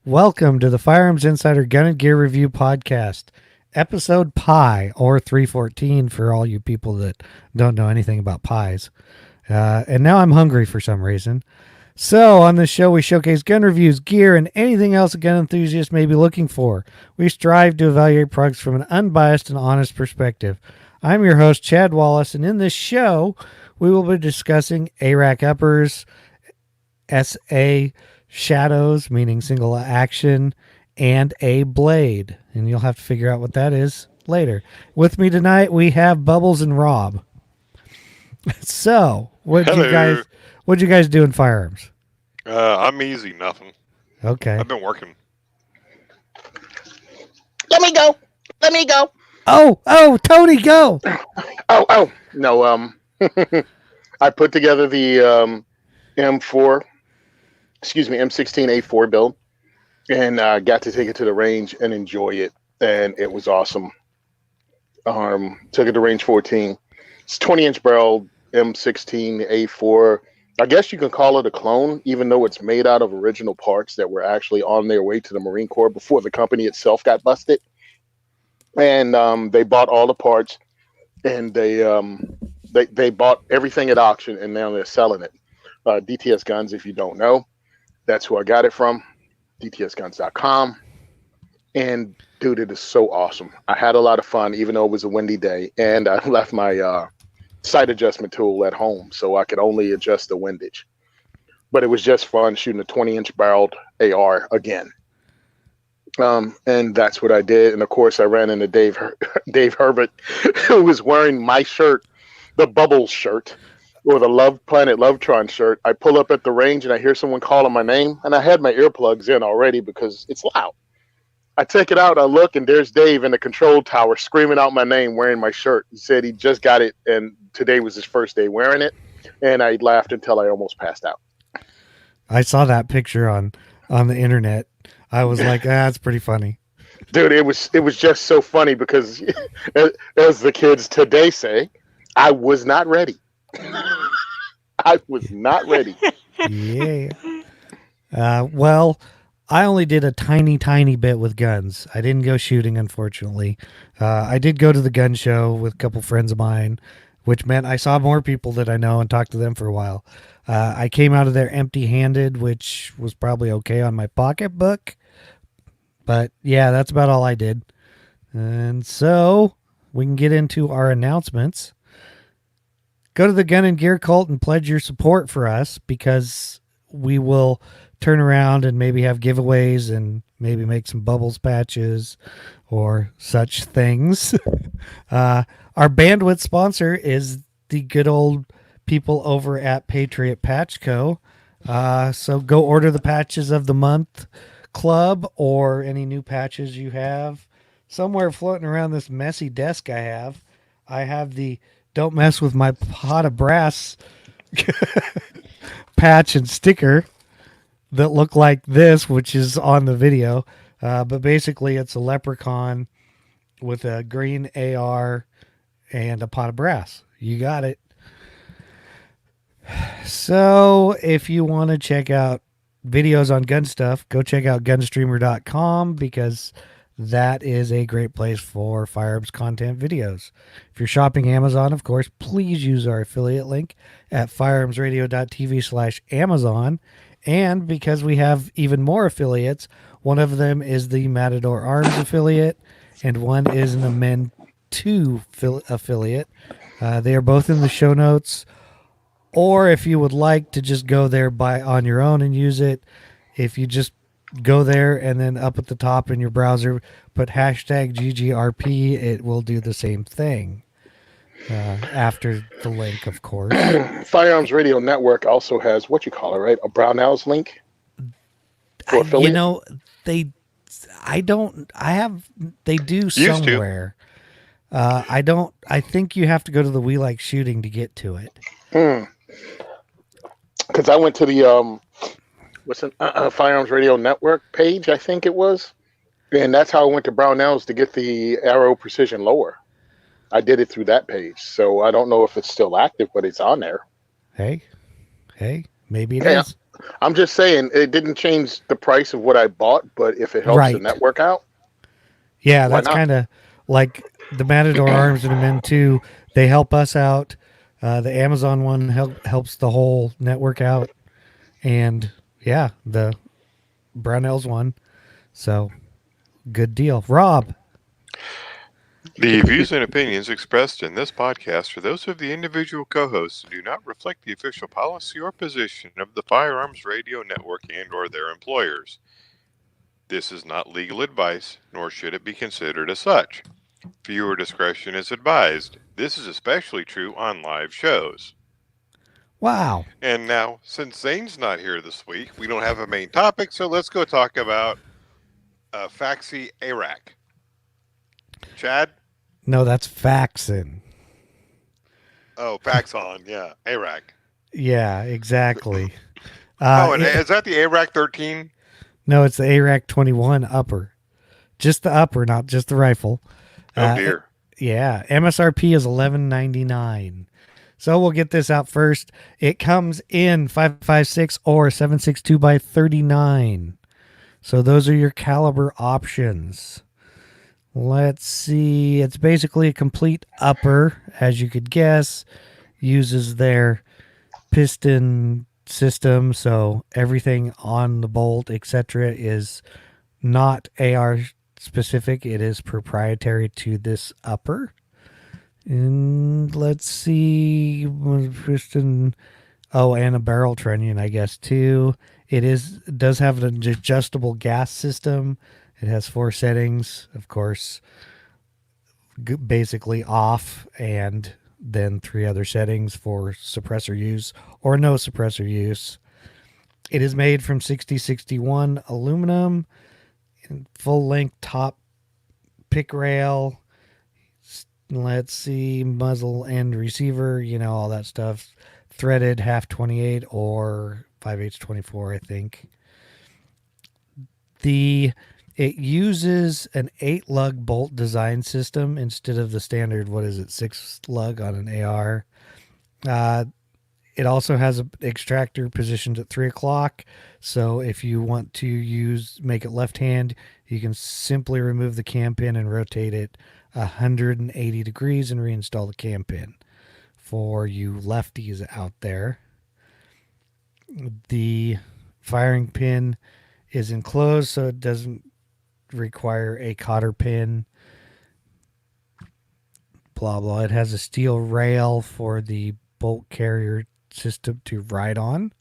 Welcome to the Firearms Insider Gun and Gear Review Podcast, episode Pi, or 314 for all you people that don't know anything about pies. And now I'm hungry for some reason. So, on this show, we showcase gun reviews, gear, and anything else a gun enthusiast may be looking for. We strive to evaluate products from an unbiased and honest perspective. I'm your host, Chad Wallace, and in this show, we will be discussing ARAK uppers, SA shadows, meaning single action, and a blade. And you'll have to figure out what that is later. With me tonight, we have Bubbles and Rob. So, what'd you guys do in firearms? I'm easy, nothing. Okay. I've been working. Let me go. Oh, Tony, go. No, I put together the M16 A4 build and got to take it to the range and enjoy it. And it was awesome. Took it to range 14. It's 20-inch barrel M16 A4. I guess you can call it a clone, even though it's made out of original parts that were actually on their way to the Marine Corps before the company itself got busted. And they bought all the parts, and they bought everything at auction, and now they're selling it. DTS Guns, if you don't know, that's who I got it from, dtsguns.com. And dude, it is so awesome. I had a lot of fun, even though it was a windy day, and I left my sight adjustment tool at home, so I could only adjust the windage. But it was just fun shooting a 20-inch barreled AR again. And that's what I did. And of course, I ran into Dave Herbert, who was wearing my shirt, the Bubbles shirt, or the Planet Lovetron shirt. I pull up at the range and I hear someone calling my name, and I had my earplugs in already because it's loud. I take it out, I look, and there's Dave in the control tower screaming out my name wearing my shirt. He said he just got it, and today was his first day wearing it, and I laughed until I almost passed out. I saw that picture on the internet. I was like, that's pretty funny. Dude, it was just so funny because, as the kids today say, I was not ready. I was not ready. Yeah. Well, I only did a tiny bit with guns. I didn't go shooting, unfortunately. I did go to the gun show with a couple friends of mine, which meant I saw more people that I know and talked to them for a while. I came out of there empty-handed, which was probably okay on my pocketbook. But yeah, that's about all I did. And so we can get into our announcements. Go to the Gun and Gear Cult and pledge your support for us, because we will turn around and maybe have giveaways and maybe make some Bubbles patches or such things. Our bandwidth sponsor is the good old people over at Patriot Patch Co. So go order the Patches of the Month Club or any new patches you have. Somewhere floating around this messy desk I have the Don't Mess With My Pot of Brass patch and sticker that look like this, which is on the video. But basically it's a leprechaun with a green AR and a pot of brass. You got it. So if you want to check out videos on gun stuff, go check out gunstreamer.com, because that is a great place for firearms content videos. If you're shopping Amazon, of course, please use our affiliate link at firearmsradio.tv/Amazon. And because we have even more affiliates, one of them is the Matador Arms affiliate, and one is an Amend 2 affiliate. They are both in the show notes. Or if you would like to just go there on your own and use it, if you just go there and then up at the top in your browser, put hashtag GGRP, it will do the same thing. After the link, of course. Firearms Radio Network also has what you call it, right? A Brownells link for affiliate. They do somewhere. I think you have to go to the We Like Shooting to get to it. Because I went to the Firearms Radio Network page, I think it was, and that's how I went to Brownells to get the Arrow Precision Lower. I did it through that page, so I don't know if it's still active, but it's on there. Hey, maybe it is. I'm just saying it didn't change the price of what I bought, but if it helps the Right. network out, Yeah, why that's not? kind of like the Matador Arms and the Men 2. They help us out. The Amazon one helps the whole network out. And yeah, the Brownells one. So good deal. Rob. The views and opinions expressed in this podcast are those of the individual co-hosts and do not reflect the official policy or position of the Firearms Radio Network and or their employers. This is not legal advice, nor should it be considered as such. Viewer discretion is advised. This is especially true on live shows. Wow. And now, since Zane's not here this week, we don't have a main topic, so let's go talk about Faxi ARAK. Chad? No, that's Faxon. Oh, Faxon, yeah, ARAK. Yeah, exactly. And is that the ARAK 13? No, it's the ARAK 21 upper. Just the upper, not just the rifle. Oh dear. Yeah, MSRP is $11.99. So we'll get this out first. It comes in 5.56 or 7.62 by 39. So those are your caliber options. Let's see. It's basically a complete upper, as you could guess. Uses their piston system, so everything on the bolt, etc., is not AR specific. It is proprietary to this upper. And let's see, piston. Oh, and a barrel trunnion, I guess, too. It does have an adjustable gas system. It has 4 settings, of course, basically off, and then 3 other settings for suppressor use or no suppressor use. It is made from 6061 aluminum, full length top pick rail. Let's see, muzzle and receiver, all that stuff. Threaded half 28 or 5/8 24, I think. It uses an 8 lug bolt design system instead of the standard, 6 lug on an AR. It also has an extractor positioned at 3 o'clock. So if you want to make it left hand, you can simply remove the cam pin and rotate it 180 degrees and reinstall the cam pin. For you lefties out there, the firing pin is enclosed, so it doesn't require a cotter pin. Blah, blah. It has a steel rail for the bolt carrier system to ride on,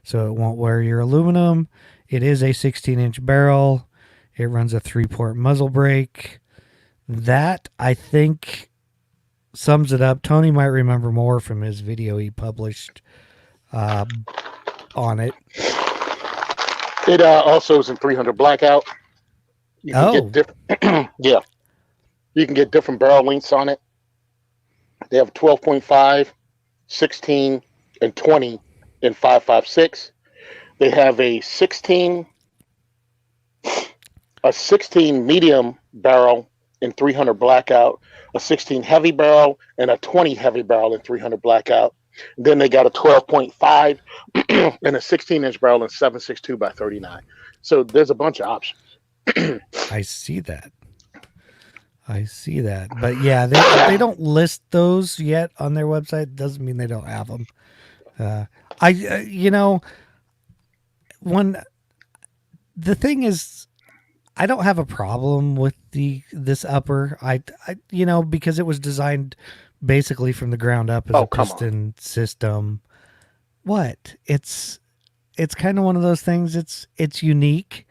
so it won't wear your aluminum. It is a 16-inch barrel. It runs a 3-port muzzle brake. That, I think, sums it up. Tony might remember more from his video he published on it. It also is in 300 blackout. You can get different. Yeah, you can get different barrel lengths on it. They have 12.5, 16, and 20 in 5.56. They have a 16 medium barrel in 300 blackout, a 16 heavy barrel, and a 20 heavy barrel in 300 blackout. Then they got a 12.5 and a 16-inch barrel in 7.62 by 39. So there's a bunch of options. I see that. But yeah, they don't list those yet on their website. Doesn't mean they don't have them. The thing is, I don't have a problem with this upper. I because it was designed basically from the ground up as a piston system. What? It's kind of one of those things. It's unique.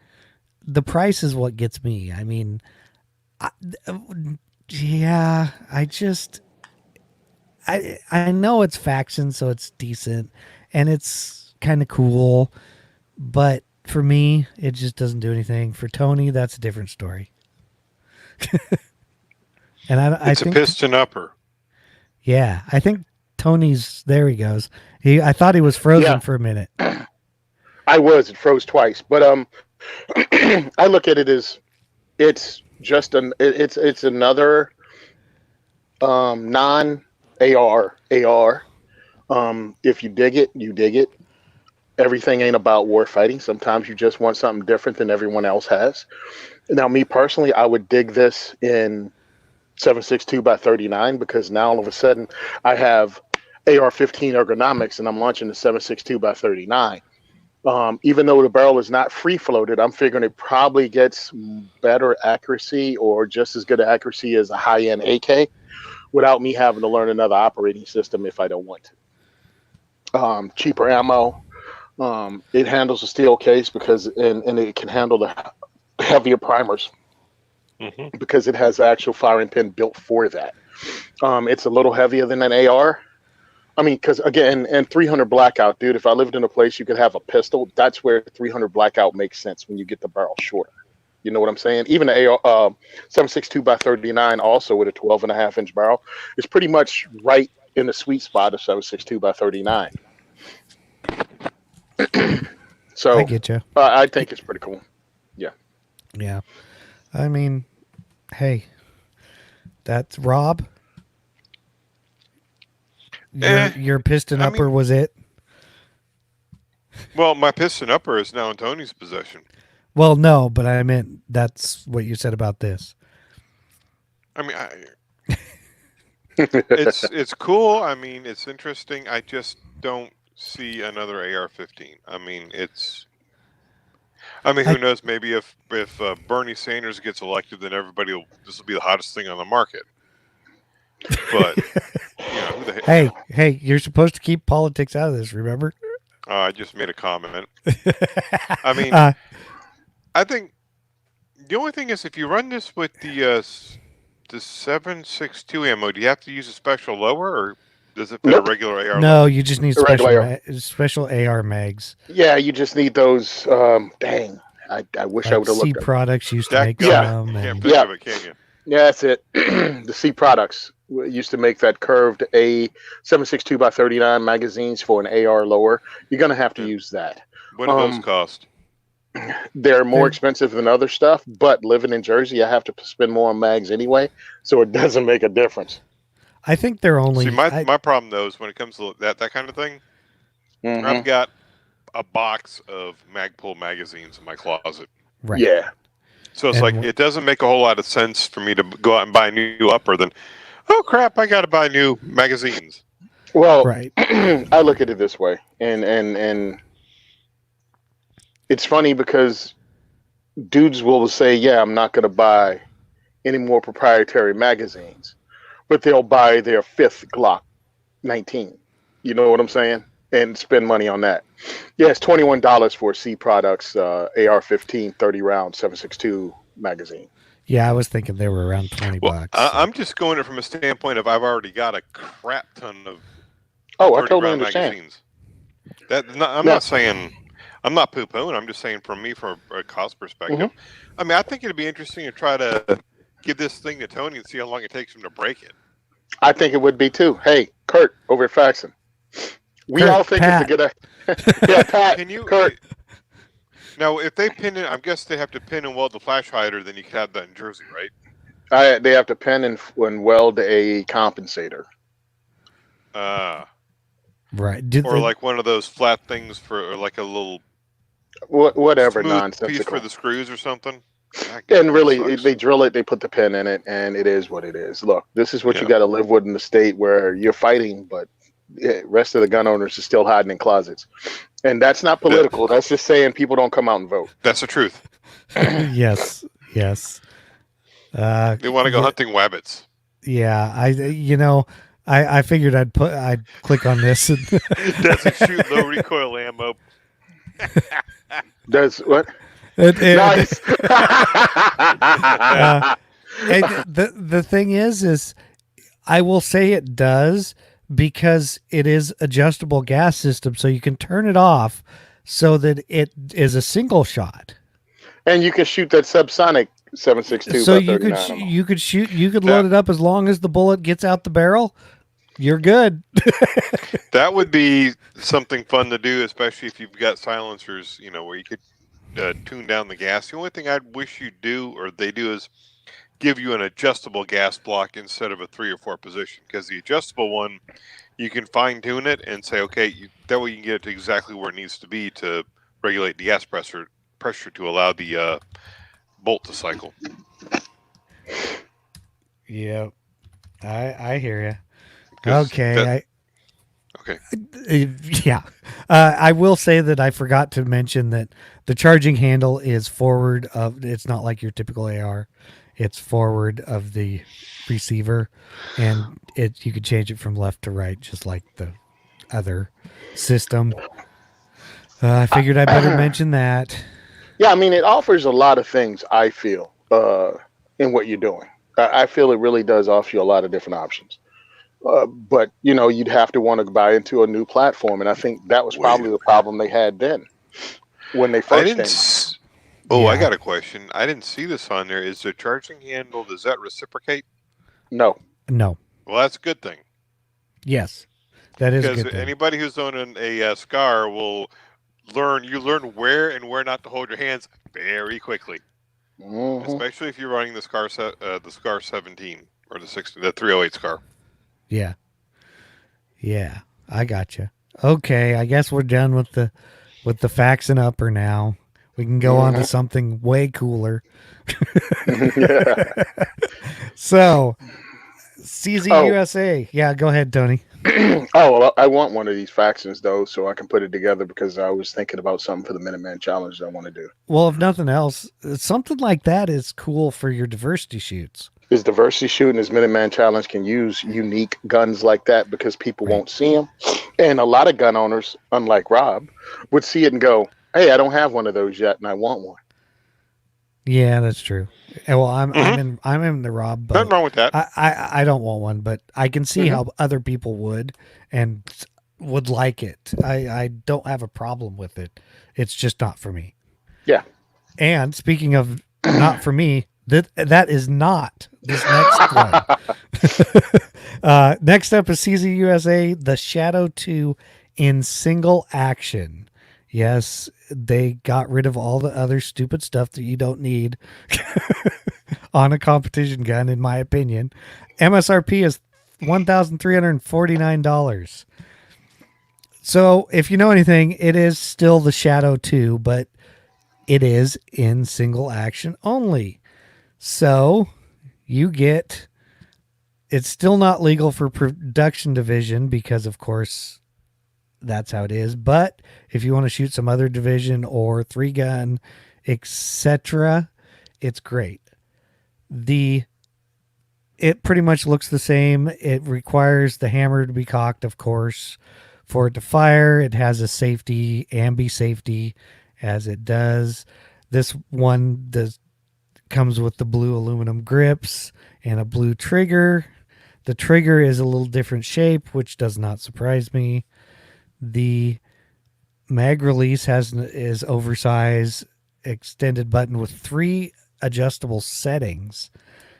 The price is what gets me. I mean, I know it's faction, so it's decent and it's kind of cool, but for me, it just doesn't do anything. For Tony, that's a different story. And I think a piston upper. Yeah, I think Tony's there. He goes. I thought he was frozen for a minute. I was. It froze twice, but I look at it as it's just it's another non AR. If you dig it, you dig it. everything ain't about war fighting. Sometimes you just want something different than everyone else has. Now, me personally, I would dig this in 7.62 by 39 because now all of a sudden I have AR-15 ergonomics and I'm launching the 7.62 by 39. Even though the barrel is not free floated, I'm figuring it probably gets better accuracy or just as good accuracy as a high end AK without me having to learn another operating system if I don't want to. Cheaper ammo. It handles a steel case because and it can handle the heavier primers because it has the actual firing pin built for that. It's a little heavier than an AR. I mean, because again, and 300 blackout, dude. If I lived in a place you could have a pistol, that's where 300 blackout makes sense when you get the barrel shorter. You know what I'm saying? Even the AR 7.62 by 39, also with a 12.5-inch barrel, is pretty much right in the sweet spot of 7.62 by 39. So I get you. I think it's pretty cool. Yeah. Yeah. I mean, hey, that's Rob. Your piston upper was it? Well, my piston upper is now in Tony's possession. Well, no, but I meant that's what you said about this. I mean, it's cool. I mean, it's interesting. I just don't see another AR-15. I mean, who knows? Maybe if Bernie Sanders gets elected, then this will be the hottest thing on the market. But who the heck? Hey, you're supposed to keep politics out of this. Remember? I just made a comment. I mean, I think the only thing is if you run this with the 7.62 ammo, do you have to use a special lower, or does it fit a regular AR? No, you just need special AR mags. Yeah, you just need those. Dang, I wish I would have looked. C Products used to make some. Can't think of it, can you? Yeah, that's it. The C Products used to make that curved A 7.62 by 39 magazines for an AR lower. You're gonna have to use that. What do those cost? They're more expensive than other stuff, but living in Jersey, I have to spend more on mags anyway, so it doesn't make a difference. I think they're only. See, my problem though is when it comes to that kind of thing, I've got a box of Magpul magazines in my closet. Right. Yeah. So it's it doesn't make a whole lot of sense for me to go out and buy a new upper than, oh crap, I got to buy new magazines. Well, right. I look at it this way, and it's funny because dudes will say, yeah, I'm not going to buy any more proprietary magazines, but they'll buy their 5th Glock 19. You know what I'm saying? And spend money on that. Yeah, it's $21 for C Products AR-15 30-round 7.62 magazine. Yeah, I was thinking they were around $20. I'm just going it from a standpoint of I've already got a crap ton of I totally understand. Magazines. I'm not saying I'm not poo-pooing. I'm just saying from a cost perspective. I mean, I think it'd be interesting to try to give this thing to Tony and see how long it takes him to break it. I think it would be too. Hey, Kurt over at Faxon. We all think it's a good idea. Yeah, Pat. Kurt. Now, if they pin it, I guess they have to pin and weld the flash hider. Then you could have that in Jersey, right? They have to pin and weld a compensator. Right. Or like one of those flat things or like a little whatever nonsense piece for the screws or something. And really, they drill it, they put the pin in it, and it is what it is. Look, this is what you got to live with in the state where you're fighting, but the rest of the gun owners are still hiding in closets. And that's not political. That's just saying people don't come out and vote. That's the truth. Yes. They want to go hunting wabbits. Yeah, I figured I'd click on this. Doesn't shoot low recoil ammo. Does what? Nice. The thing is I will say it does because it is adjustable gas system, so you can turn it off so that it is a single shot. And you can shoot that subsonic 7.62. So you could load it up as long as the bullet gets out the barrel. You're good. That would be something fun to do, especially if you've got silencers, where you could tune down the gas. The only thing I'd wish you do, or they do, is give you an adjustable gas block instead of a 3 or 4 position, because the adjustable one, you can fine tune it and say, okay, that way you can get it to exactly where it needs to be to regulate the gas pressure to allow the bolt to cycle. Yep. I hear you. 'Cause Okay. okay. Yeah. I will say that I forgot to mention that the charging handle is forward of, it's not like your typical AR. It's forward of the receiver, and you could change it from left to right just like the other system. I figured I better mention that. Yeah, I mean, it offers a lot of things, I feel, in what you're doing. I feel it really does offer you a lot of different options. But, you'd have to want to buy into a new platform. And I think that was probably the problem they had then when they first came out. Oh, I Yeah. got a question. I didn't see this on there. Is the charging handle, does that reciprocate? No. No. Well, that's a good thing. Yes. That is a Because good thing. anybody who's owning a Scar will learn where and where not to hold your hands very quickly. Mm-hmm. Especially if you're running the Scar 17 or the 308 Scar. Yeah. Yeah. I got you. Okay, I guess we're done with the facts and upper now. We can go on to something way cooler. So, CZ USA. Yeah, go ahead, Tony. Well, I want one of these factions, though, so I can put it together because I was thinking about something for the Minuteman Challenge that I want to do. Well, if nothing else, something like that is cool for your diversity shoots. Is diversity shooting, as Minuteman Challenge can use unique guns like that because people won't see them. And a lot of gun owners, unlike Rob, would see it and go, hey, I don't have one of those yet, and I want one. Yeah, that's true. Well, I'm in the Rob, but nothing wrong with that. I don't want one, but I can see how other people would and would like it. I don't have a problem with it. It's just not for me. Yeah. And speaking of not for me, that is not this next one. Next up is CZ USA, the Shadow 2 in single action. Yes, they got rid of all the other stupid stuff that you don't need on a competition gun, in my opinion. MSRP is $1,349. So if you know anything, it is still the Shadow 2, but it is in single action only. So you get, it's still not legal for production division because, of course, that's how it is. But if you want to shoot some other division or 3-gun, etc., it's great. It pretty much looks the same. It requires the hammer to be cocked, of course, for it to fire. It has a safety, ambi safety, as it does. This one comes with the blue aluminum grips and a blue trigger. The trigger is a little different shape, which does not surprise me. The mag release is oversized, extended button with 3 adjustable settings,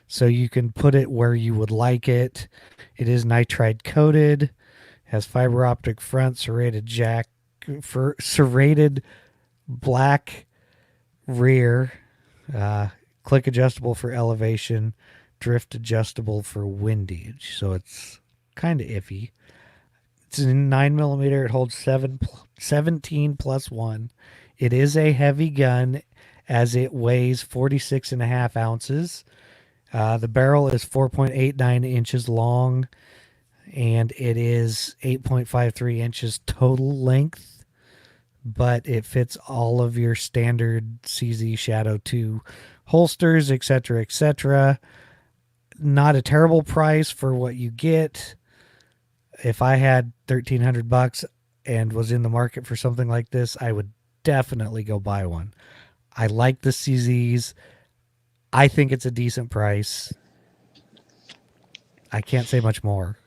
so you can put it where you would like it. It is nitride coated, has fiber optic front, serrated black rear, click adjustable for elevation, drift adjustable for windage. So it's kind of iffy. It's in 9mm. It holds 17 plus 1. It is a heavy gun as it weighs 46.5 ounces. The barrel is 4.89 inches long, and it is 8.53 inches total length, but it fits all of your standard CZ Shadow 2 holsters, etc., etc. Not a terrible price for what you get. If I had $1,300 and was in the market for something like this, I would definitely go buy one. I like the CZs. I think it's a decent price. I can't say much more.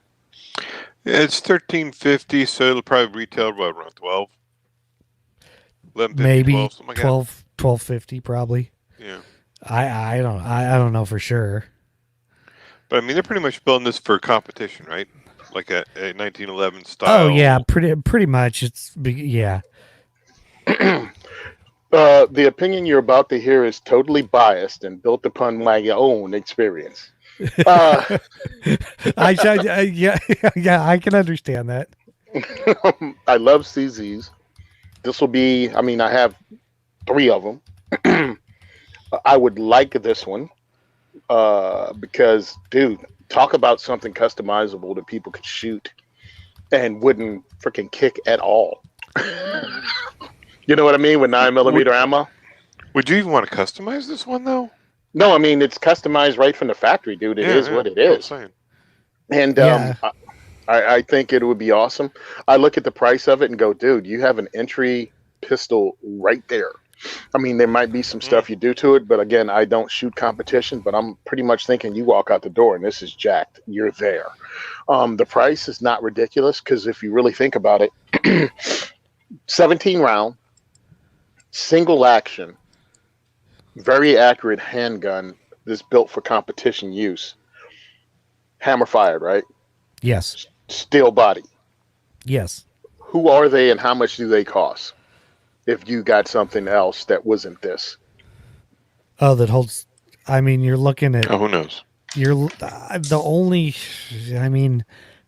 It's $1,350, so it'll probably retail around 12. Maybe 12, something like 12, $12.50 probably. Yeah. I don't know for sure. But I mean, they're pretty much building this for competition, right? Like a 1911 style. Oh yeah, pretty much. Yeah. The opinion you're about to hear is totally biased and built upon my own experience. Uh, Yeah, yeah, I can understand that. I love CZs. This will be, I mean, I have three of them. I would like this one because, dude, talk about something customizable that people could shoot and wouldn't freaking kick at all. You know what I mean with 9mm ammo? Would you even want to customize this one though? No, I mean it's customized right from the factory, dude. It is what it That's what I'm is, saying. and Yeah. I think it would be awesome. I look at the price of it and go, dude, you have an entry pistol right there. I mean, there might be some stuff you do to it, but again, I don't shoot competition. But I'm pretty much thinking you walk out the door and this is jacked. You're there. The price is not ridiculous because if you really think about it, 17 round, single action, very accurate handgun that's built for competition use. Hammer fired, right? Yes. Steel body. Yes. Who are they and how much do they cost? If you got something else that wasn't this. Oh, that holds. I mean, you're looking at. Oh, who knows? You're the only. I mean,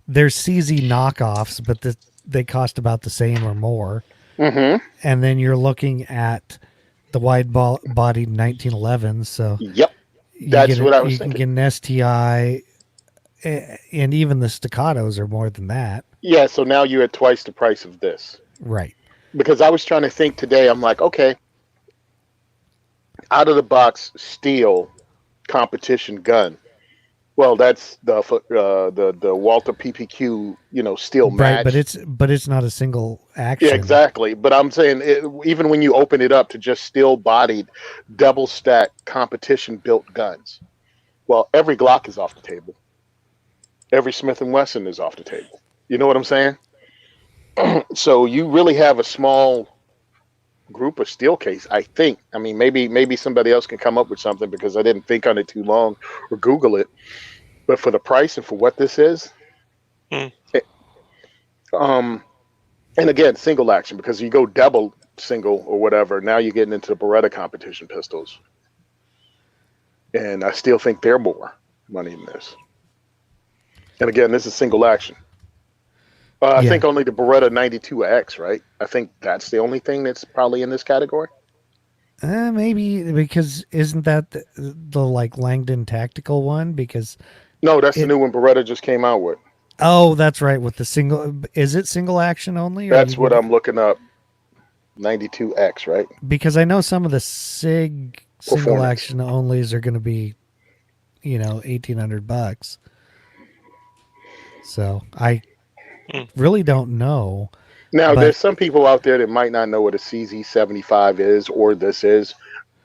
there's CZ knockoffs, but they cost about the same or more. Mm-hmm. And then you're looking at the wide-bodied 1911. So Yep. That's what I was you thinking. can get an STI, and even the staccatos are more than that. Yeah, so now you're at twice the price of this. Right. Because I was trying to think today, I'm like, okay, out of the box steel competition gun. Well, that's the Walter PPQ, steel match. Right, but it's not a single action. Yeah, exactly. But I'm saying even when you open it up to just steel bodied, double stack competition built guns. Well, every Glock is off the table. Every Smith and Wesson is off the table. You know what I'm saying? So you really have a small group of steel case, I think. I mean, maybe somebody else can come up with something because I didn't think on it too long or Google it. But for the price and for what this is, and again, single action, because you go double single or whatever, now you're getting into the Beretta competition pistols. And I still think they're more money than this. And again, this is single action. I think only the Beretta 92X, right? I think that's the only thing that's probably in this category. Maybe because isn't that the like Langdon tactical one? Because no, that's the new one Beretta just came out with. Oh, that's right. With the single, is it single action only? That's what I'm looking up. 92X, right? Because I know some of the SIG single action onlys are going to be, $1,800. So I really don't know. Now, there's some people out there that might not know what a CZ75 is or this is.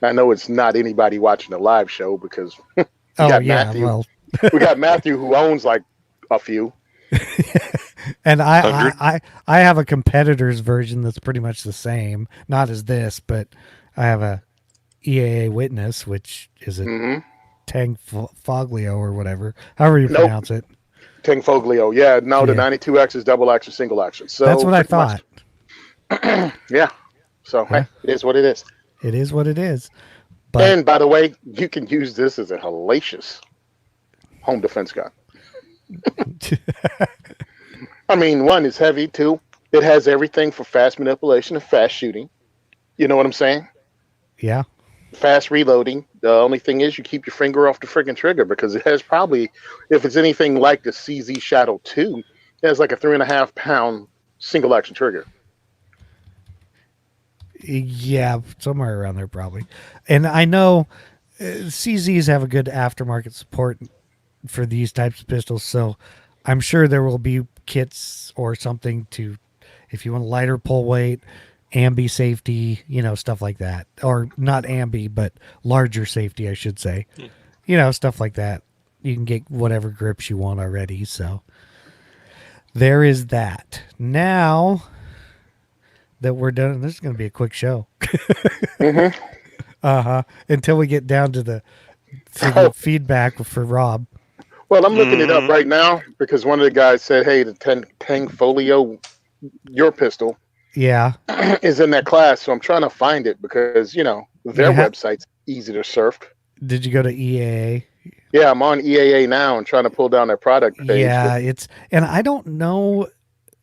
I know it's not anybody watching the live show because we got Matthew who owns like a few. And I have a competitor's version that's pretty much the same, not as this, but I have a EAA Witness, which is a Tang Foglio or whatever, however you pronounce it. Tang Foglio, yeah. No, the 92X is double action, single action. So that's what I thought. Yeah. So hey, it is what it is. It is what it is. But, and by the way, you can use this as a hellacious home defense gun. I mean, one, it's heavy. Two, it has everything for fast manipulation and fast shooting. You know what I'm saying? Yeah. Fast reloading. The only thing is you keep your finger off the friggin' trigger because it has probably, if it's anything like the CZ Shadow 2, it has like a 3.5 pound single action trigger. Yeah, somewhere around there probably. And I know CZs have a good aftermarket support for these types of pistols, so I'm sure there will be kits or something to, if you want a lighter pull weight, ambi safety, stuff like that. Or not ambi, but larger safety, I should say. Stuff like that. You can get whatever grips you want already, so there is that. Now that we're done, this is going to be a quick show. Until we get down to the feedback for Rob. Well, I'm looking it up right now because one of the guys said, hey, the Tang Folio, your pistol. Yeah. is in that class. So I'm trying to find it because, their website's easy to surf. Did you go to EAA? Yeah, I'm on EAA now and trying to pull down their product page. Yeah, and I don't know.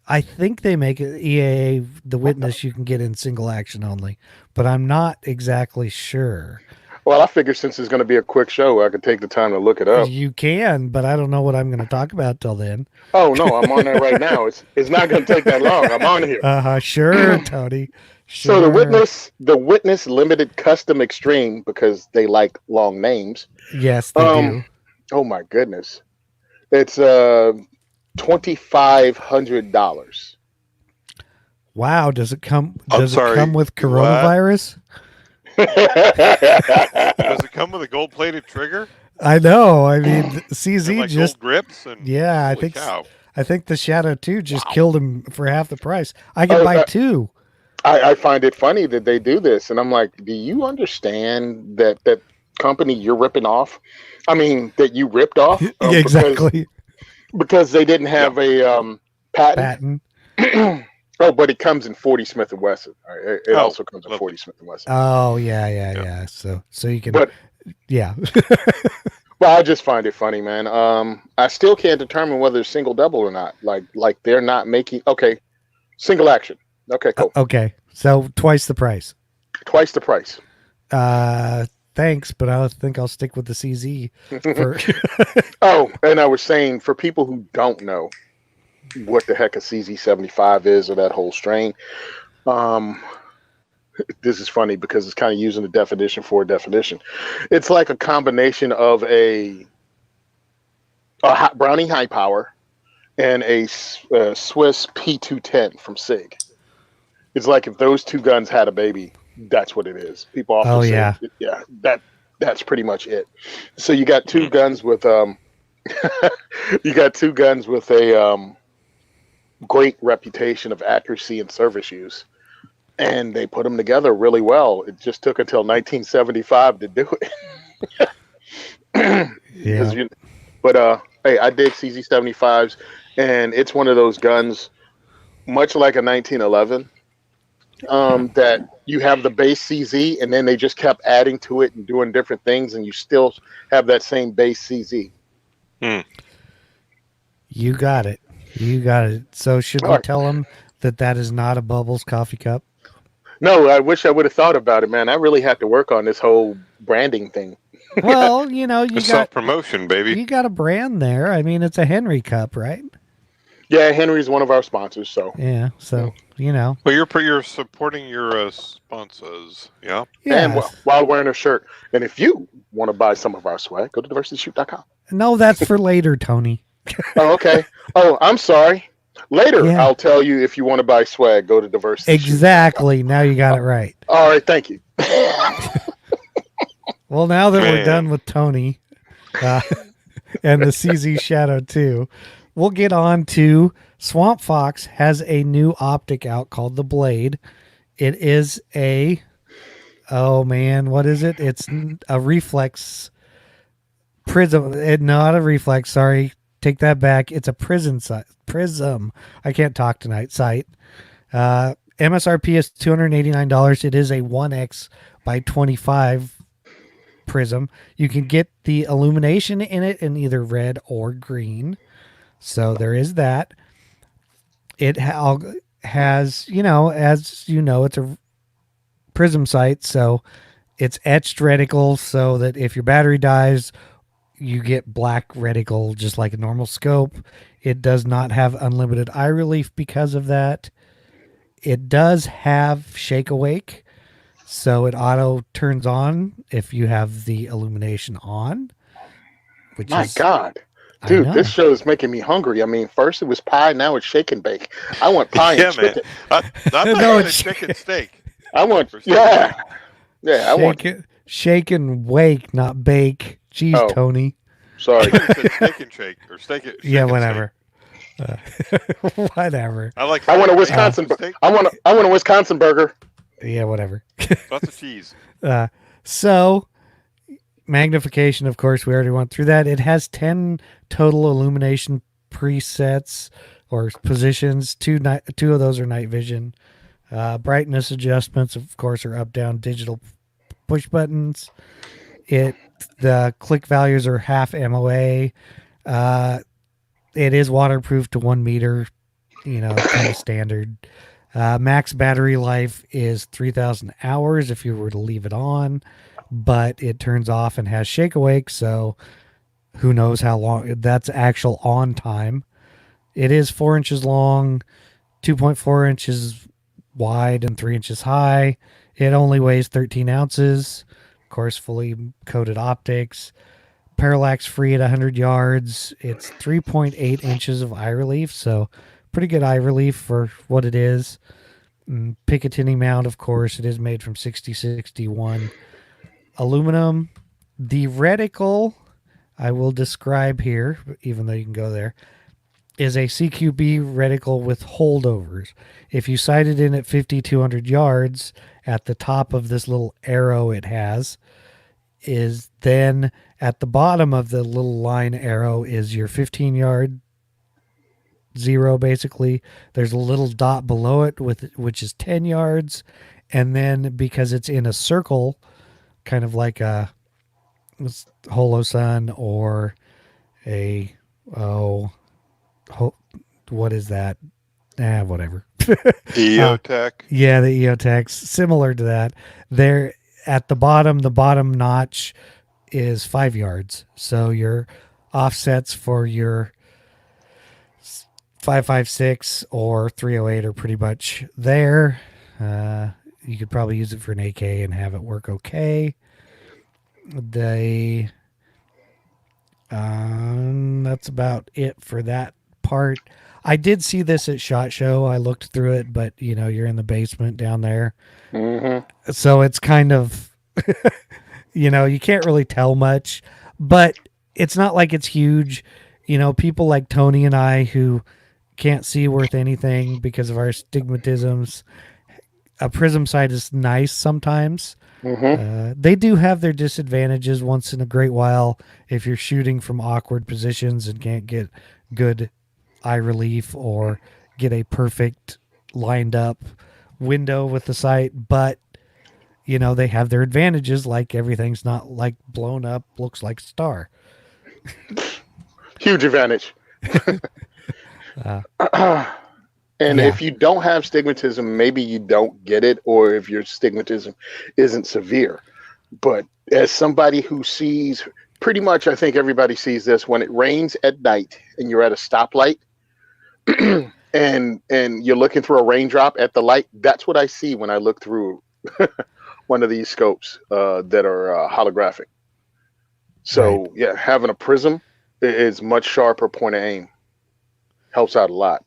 I think they make it EAA the witness you can get in single action only, but I'm not exactly sure. Well, I figure since it's going to be a quick show, I could take the time to look it up. You can, but I don't know what I'm going to talk about till then. Oh no, I'm on there right now. It's not going to take that long. I'm on here. Sure, Tony. Sure. So the witness limited custom extreme, because they like long names. Yes, they do. Oh my goodness, it's $2,500. Wow, does it come? I'm sorry, it come with coronavirus? Does it come with a gold-plated trigger? I know. I mean, CZ and like just gold grips and yeah. I think the Shadow 2 just killed him for half the price. I can buy two. I find it funny that they do this, and I'm like, do you understand that company you're ripping off? I mean, that you ripped off exactly because they didn't have a patent. Oh, but it comes in 40 Smith & Wesson. It also comes in 40 Smith & Wesson. Oh, yeah. So you can, yeah. Well, I just find it funny, man. I still can't determine whether it's single double or not. Like they're not making single action. Okay, cool. Okay, so twice the price. Twice the price. Thanks, but I think I'll stick with the CZ. Oh, and I was saying, for people who don't know what the heck a CZ75 is, or that whole strain, this is funny because it's kind of using the definition for a definition. It's like a combination of a Browning High Power and a Swiss P210 from SIG. It's like if those two guns had a baby, that's what it is. People often say, that's pretty much it. So you got two guns with a great reputation of accuracy and service use, and they put them together really well. It just took until 1975 to do it. Yeah. But hey, I dig CZ75s, and it's one of those guns, much like a 1911, that you have the base CZ, and then they just kept adding to it and doing different things, and you still have that same base CZ. You got it. So should we tell them that is not a Bubbles coffee cup? No, I wish I would have thought about it, man. I really had to work on this whole branding thing. Well, you got self-promotion, baby. You got a brand there. I mean, it's a Henry cup, right? Yeah, Henry's one of our sponsors, so. Yeah, so, Well, you're supporting your sponsors, yeah? Yeah. And while wearing a shirt. And if you want to buy some of our swag, go to diversityshoot.com. No, that's for later, Tony. Oh, okay. Oh, I'm sorry. Later, I'll tell you if you want to buy swag, go to diversity. Exactly. Now you got it right. All right, thank you. Well, now that we're done with Tony and the CZ Shadow 2, we'll get on to Swamp Fox has a new optic out called the Blade. It is what is it? It's a reflex prism. Not a reflex, sorry. Take that back. It's a prism. I can't talk tonight. Sight. MSRP is $289. It is a 1x by 25 prism. You can get the illumination in it in either red or green. So there is that. It has, as you know, it's a prism sight. So it's etched reticle so that if your battery dies, you get black reticle just like a normal scope. It does not have unlimited eye relief because of that. It does have shake awake, so it auto turns on if you have the illumination on. God, dude, this show is making me hungry. I mean, first it was pie, now it's shake and bake. I want pie and chicken. I thought it's chicken steak. I want I want shake and wake, not bake. Jeez, Tony. Sorry. Steak and shake or steak. Yeah, whatever. Whatever. I want a Wisconsin. I want a Wisconsin burger. Yeah, whatever. Lots of cheese. So magnification, of course, we already went through that. It has 10 total illumination presets or positions. Two of those are night vision. Brightness adjustments, of course, are up, down, digital push buttons. The click values are half MOA. It is waterproof to 1 meter, kind of standard. Max battery life is 3,000 hours if you were to leave it on, but it turns off and has shake awake, so who knows how long. That's actual on time. It is 4 inches long, 2.4 inches wide, and 3 inches high. It only weighs 13 ounces. Of course, fully coated optics. Parallax free at 100 yards. It's 3.8 inches of eye relief, so pretty good eye relief for what it is. Picatinny mount, of course, it is made from 6061 aluminum. The reticle I will describe here, even though you can go there, is a CQB reticle with holdovers. If you sight it in at 5,200 yards, at the top of this little arrow it has, is then at the bottom of the little line arrow is your 15-yard zero, basically. There's a little dot below it which is 10 yards, and then because it's in a circle, kind of like a Holosun or a what is that? Whatever. EOTech. Yeah, the EOTechs, similar to that. They're at the bottom notch is 5 yards. So your offsets for your 5.56 or 308 are pretty much there. You could probably use it for an AK and have it work okay. That's about it for that part. I did see this at SHOT Show. I looked through it, but you're in the basement down there. Mm-hmm. So it's kind of, you can't really tell much, but it's not like it's huge. People like Tony and I who can't see worth anything because of our stigmatisms, a prism sight is nice sometimes. Mm-hmm. They do have their disadvantages once in a great while if you're shooting from awkward positions and can't get good eye relief or get a perfect lined up window with the sight. But they have their advantages, like everything's not like blown up, looks like a star. Huge advantage. And Yeah. if you don't have stigmatism, maybe you don't get it, or if your stigmatism isn't severe. But as somebody who sees, pretty much, I think everybody sees this when it rains at night and you're at a stoplight and you're looking through a raindrop at the light. That's what I see when I look through one of these scopes that are holographic. So, yeah, having a prism is much sharper point of aim. Helps out a lot.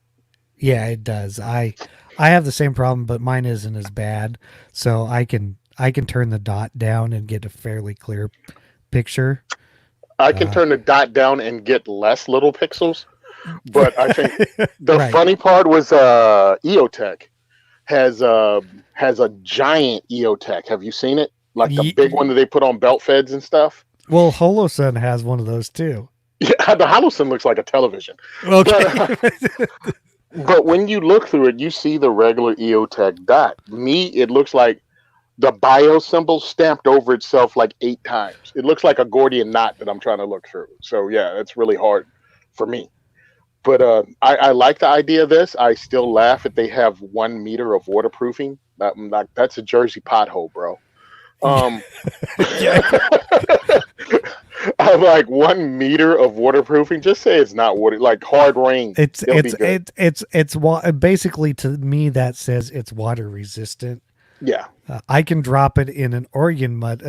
Yeah, it does. I have the same problem, but mine isn't as bad. So I can turn the dot down and get a fairly clear picture. I can turn the dot down and get less little pixels, but I think the funny part was EOTech has a giant EOTech. Have you seen it? Like the big one that they put on belt feds and stuff. Well, Holosun has one of those too. Yeah, the Holosun looks like a television. Okay. But when you look through it, you see the regular EOTech dot. It looks like the bio symbol stamped over itself like 8 times. It looks like a Gordian knot that I'm trying to look through. So yeah, it's really hard for me. But I like the idea of this. I still laugh if they have 1 meter of waterproofing. That's a Jersey pothole, bro. I'm like 1 meter of waterproofing. Just say it's not water, like hard rain. It's basically, to me that says it's water resistant. Yeah, I can drop it in an Oregon mud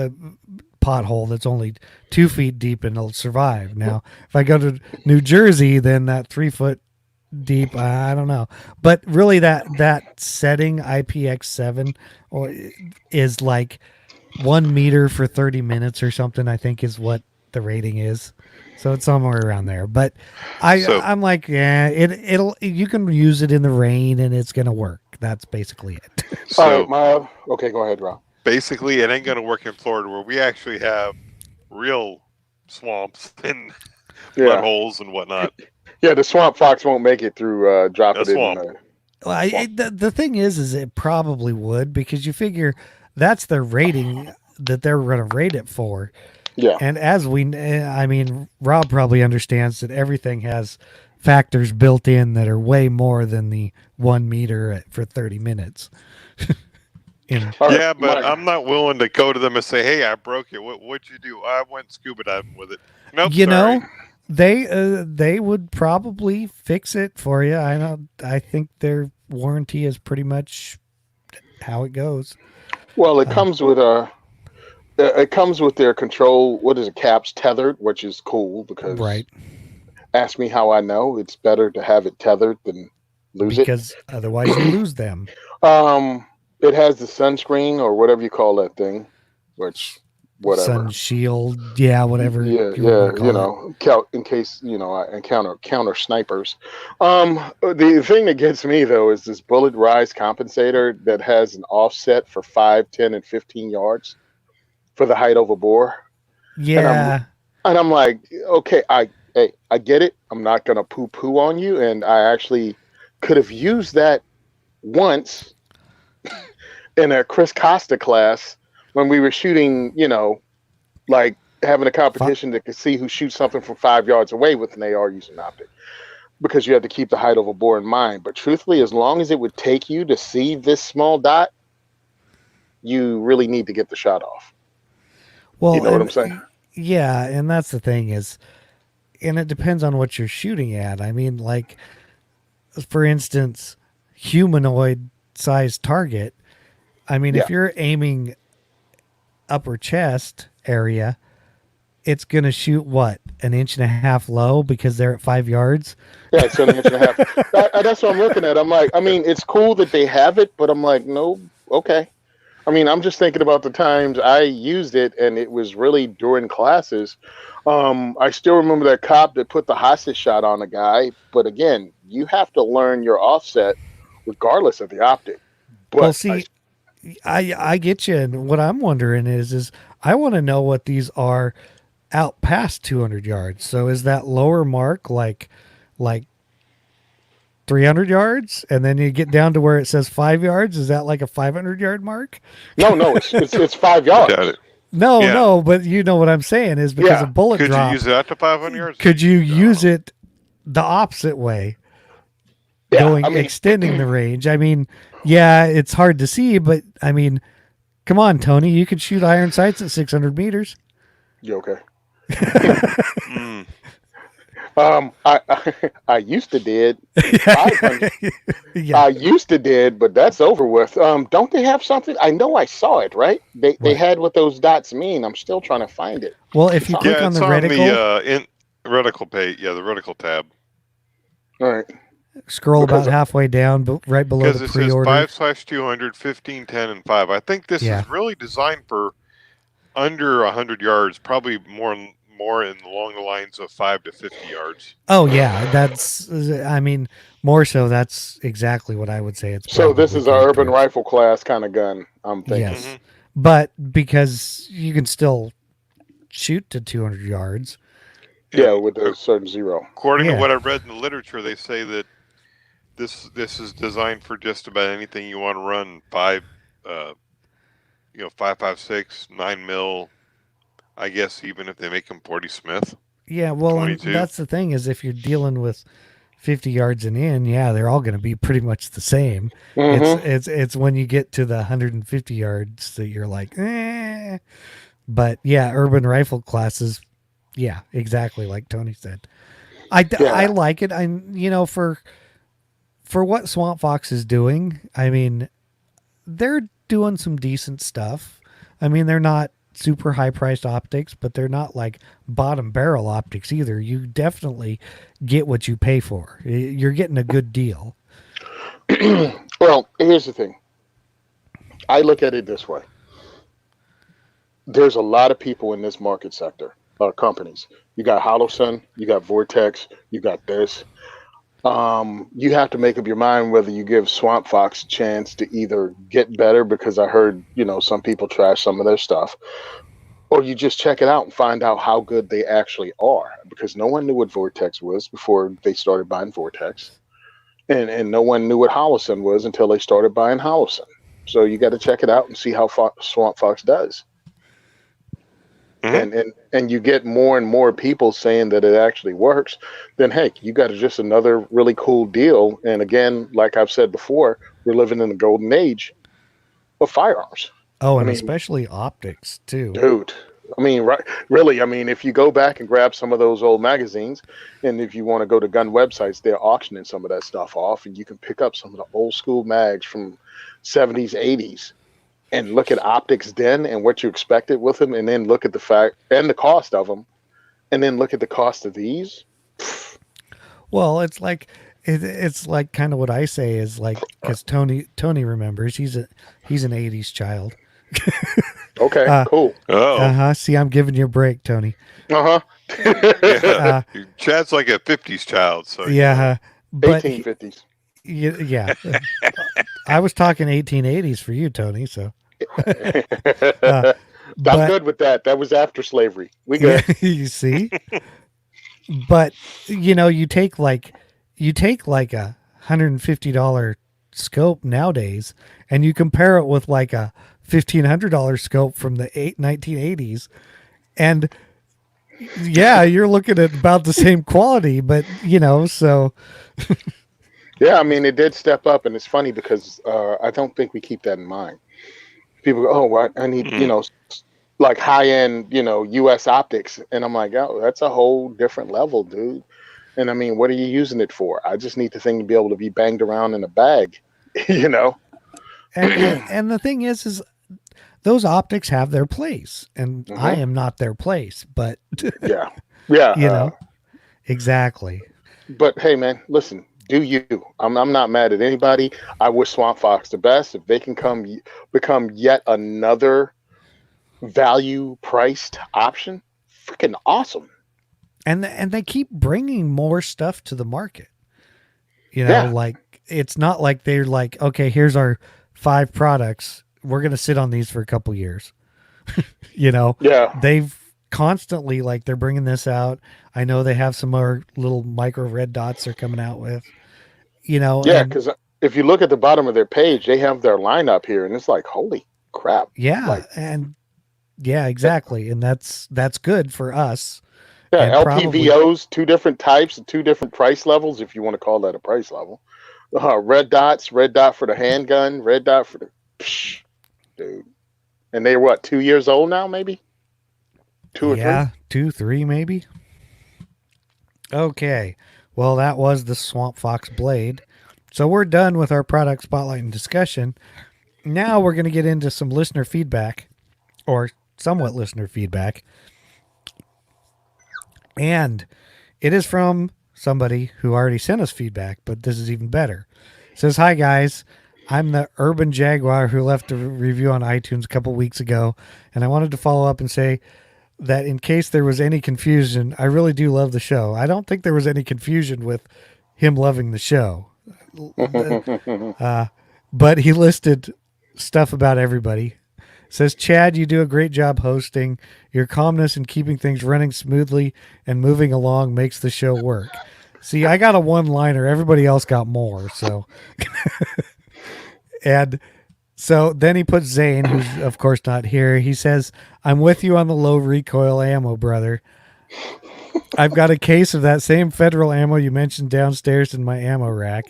pothole that's only 2 feet deep and it'll survive. Now, if I go to New Jersey, then that 3 foot deep, I don't know. But really, that setting IPX7 is like 1 meter for 30 minutes or something, I think is what the rating is. So it's somewhere around there. But I'm like, yeah, you can use it in the rain and it's gonna work. That's basically it. So okay, go ahead, Rob. Basically, it ain't gonna work in Florida where we actually have real swamps and mud holes and whatnot. Yeah, the swamp fox won't make it through. Drop it in. Well, the thing is it probably would, because you figure that's their rating that they're going to rate it for. Yeah. And I mean, Rob probably understands that everything has factors built in that are way more than the 1 meter for 30 minutes. All right, Yeah, but Mike. I'm not willing to go to them and say, "Hey, I broke it. What'd you do?" "I went scuba diving with it." "Nope, You sorry." know, they would probably fix it for you. I think their warranty is pretty much how it goes. Well, Uh, it comes with their control. What is it? Caps tethered, which is cool because right. ask me how I know. It's better to have it tethered than lose it. Because otherwise you lose them. Um, it has the sunscreen or whatever you call that thing, which Sun whatever. shield, yeah, whatever Yeah, you want yeah, to call it. in case I encounter counter snipers. The thing that gets me though is this bullet rise compensator that has an offset for 5, 10, and 15 yards for the height over bore, and Yeah. I'm like, okay, I get it. I'm not gonna poo poo on you, and I actually could have used that once in a Chris Costa class when we were shooting, like having a Fi- competition that could see who shoots something from 5 yards away with an AR using optic, because you had to keep the height over bore in mind. But truthfully, as long as it would take you to see this small dot, you really need to get the shot off. You well, know what I'm saying? yeah, and that's the thing is, and it depends on what you're shooting at. I mean, like, for instance, humanoid sized target. I mean, Yeah. if you're aiming upper chest area, it's going to shoot what, an inch and a half low because they're at 5 yards. Yeah, it's an inch and a half. That's what I'm looking at. I'm like, I mean, it's cool that they have it, but I'm like, no, okay. I mean, I'm just thinking about the times I used it, and it was really during classes. I still remember that cop that put the hostage shot on a guy, but again, you have to learn your offset regardless of the optic. Well, But see, I get you, and what I'm wondering is I want to know what these are out past 200 yards. So is that lower mark like 300 yards, and then you get down to where it says 5 yards? Is that like a 500-yard mark? no, it's five I doubt yards. it. No, Yeah. no, but you know what I'm saying is because a Yeah, bullet Could you drop, use it after 500 yards? could you use No. it the opposite way, yeah. I going mean, extending the range? I mean, yeah, it's hard to see, but I mean, come on, Tony, you could shoot iron sights at 600 meters. you okay? Mm. I used to did 500. Yeah, I used to did, but that's over with. Don't they have something? I know I saw it. Right? They what? had what those dots mean. I'm still trying to find it. Well, if It's you on. click Yeah, on it's the on the reticle, reticle page. Yeah, the reticle tab. All right. scroll Because about halfway down, but right below the Because it says pre-order. 5/200, 15, 10, and 5. I think this Yeah. is really designed for under 100 yards, probably more in along the lines of 5 to 50 yards. Oh yeah, that's. I mean, more so. That's exactly what I would say. It's so this probably is an geared urban towards. rifle class kind of gun. I'm thinking. Hmm. Yes, but because you can still shoot to 200 yards. Yeah, And with a certain zero. according to Yeah, what I read in the literature, they say that this is designed for just about anything you want to run 5.56, 9 mil. I guess even if they make them 40 Smith, yeah. Well, and 22. that's the thing is if you're dealing with 50 yards and in, yeah, they're all going to be pretty much the same. Mm-hmm. It's when you get to the 150 yards that you're like, eh. But yeah, urban rifle classes, yeah, exactly like Tony said. I Yeah. like it. For what Swamp Fox is doing, I mean, they're doing some decent stuff. I mean, they're not super high priced optics, but they're not like bottom barrel optics either. You definitely get what you pay for. You're getting a good deal. Well, here's the thing. I look at it this way. There's a lot of people in this market sector, companies. You got HoloSun, you got Vortex, you got this. You have to make up your mind whether you give Swamp Fox a chance to either get better, because I heard, some people trash some of their stuff, or you just check it out and find out how good they actually are, because no one knew what Vortex was before they started buying Vortex. and no one knew what Holosun was until they started buying Holosun. So you got to check it out and see how Swamp Fox does. Mhm. And you get more and more people saying that it actually works, then hey, you got just another really cool deal. And again, like I've said before, we're living in the golden age of firearms. Oh, I and mean, especially optics too. dude. I mean, right? Really? I mean, if you go back and grab some of those old magazines, and if you want to go to gun websites, they're auctioning some of that stuff off, and you can pick up some of the old school mags from '70s, '80s, and look at optics then and what you expected with them, and then look at the fact and the cost of them, and then look at the cost of these. Well, it's like kind of what I say is like because Tony remembers he's an '80s child. Okay, Uh cool. Oh, huh. See, I'm giving you a break, Tony. Uh yeah. huh. Chad's like a '50s child, so Yeah, but 1850s. yeah, I was talking 1880s for you, Tony. So, uh, I'm but good with that. That was after slavery. We yeah, good. you see, but you take like $150 scope nowadays, and you compare it with like a $1,500 scope from the 1980s, and yeah, you're looking at about the same quality, but so Yeah, I mean, it did step up, and it's funny because I don't think we keep that in mind. People go, "Oh, what? I need, Mm. like high end, U.S. optics," and I'm like, "Oh, that's a whole different level, dude." And I mean, what are you using it for? I just need the thing to be able to be banged around in a bag, you know? and the thing is those optics have their place, and I Hmm. am not their place, but Yeah, yeah. you know exactly. But hey, man, listen, do you? I'm not mad at anybody. I wish Swamp Fox the best. If they can become yet another value priced option, freaking awesome. And they keep bringing more stuff to the market. Yeah, Like it's not like they're like, okay, here's our 5 products. We're going to sit on these for a couple years. yeah, They've constantly like they're bringing this out. I know they have some more little micro red dots they're coming out with. yeah. And Because if you look at the bottom of their page, they have their lineup here, and it's like, holy crap! yeah, Like, and yeah, exactly. And that's good for us yeah, and probably LPVOs, two different types, two different price levels, if you want to call that a price level. Red dots, red dot for the handgun, red dot for the psh, dude. And they're what, 2 years old now, maybe 2 or 3. yeah, 2, 3 maybe. Okay. Well, that was the Swamp Fox Blade. So we're done with our product spotlight and discussion. Now we're going to get into some listener feedback, or somewhat listener feedback. And it is from somebody who already sent us feedback, but this is even better. It says, "Hi guys, I'm the Urban Jaguar who left a review on iTunes a couple weeks ago, and I wanted to follow up and say that in case there was any confusion, I really do love the show. I don't think there was any confusion with him loving the show. But he listed stuff about everybody. Says, Chad, you do a great job hosting. Your calmness and keeping things running smoothly and moving along makes the show work. See, I got a one-liner. Everybody else got more. So, and so then he puts Zane, who's of course not here. He says, I'm with you on the low recoil ammo, brother. I've got a case of that same federal ammo you mentioned downstairs in my ammo rack.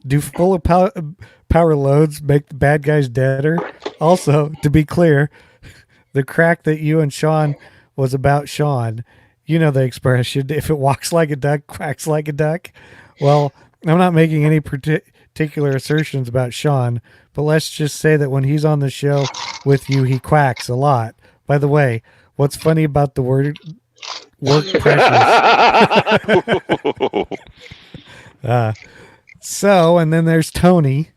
Do full of power loads make the bad guys deader? Also, to be clear, the crack that you and Sean was about Sean. You know the expression, if it walks like a duck, quacks like a duck. Well, I'm not making any particular assertions about Sean, but let's just say that when he's on the show with you, he quacks a lot. By the way, what's funny about the work pressures? So, and then there's Tony.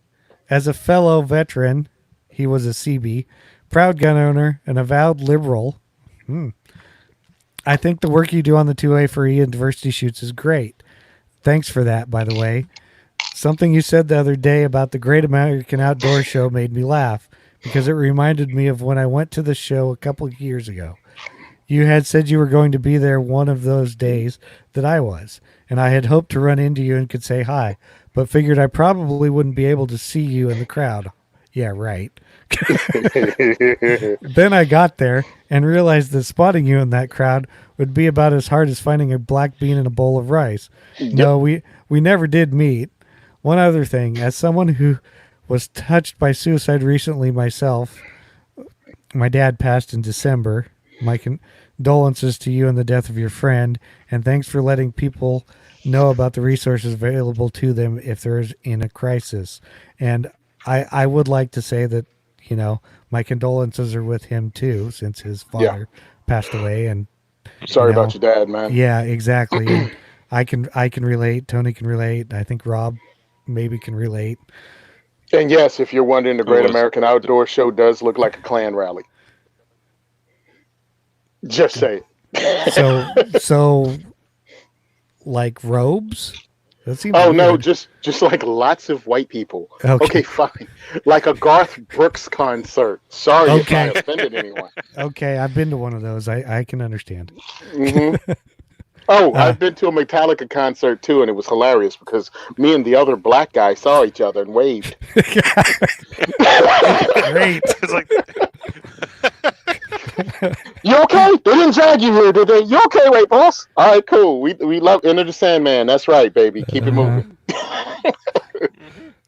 As a fellow veteran, he was a CB, proud gun owner, an avowed liberal. I think the work you do on the 2A for E and diversity shoots is great. Thanks for that, by the way. Something you said the other day about the Great American Outdoor Show made me laugh because it reminded me of when I went to the show a couple of years ago. You had said you were going to be there one of those days that I was, and I had hoped to run into you and could say hi, but figured I probably wouldn't be able to see you in the crowd. Yeah, right. Then I got there and realized that spotting you in that crowd would be about as hard as finding a black bean in a bowl of rice. Yep. No, we never did meet. One other thing, as someone who was touched by suicide recently myself, my dad passed in December. My condolences to you and the death of your friend, and thanks for letting people know about the resources available to them if they're in a crisis. And I would like to say that, my condolences are with him too, since his father passed away. And Sorry about your dad, man. yeah, exactly. And I can relate. Tony can relate. I think Rob maybe can relate. And yes, if you're wondering, the Great American Outdoor Show does look like a Klan rally. Just say it. So like robes? That seems Oh weird. no, just like lots of white people. Okay. Okay, fine. Like a Garth Brooks concert. Sorry Okay. if I offended anyone. Okay, I've been to one of those. I can understand. hmm Oh, I've been to a Metallica concert too, and it was hilarious because me and the other black guy saw each other and waved. Great. It's like, You okay? They didn't drag you here, did they? You okay, right, boss? All right, cool. We love Enter the Sandman. That's right, baby. Keep it moving.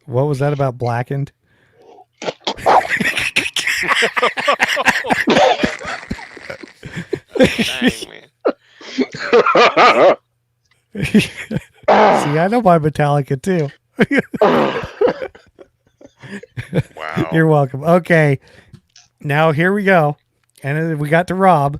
What was that about Blackened? dang, man. See, I know my Metallica too. Wow. You're welcome. Okay, now here we go. And then we got to Rob.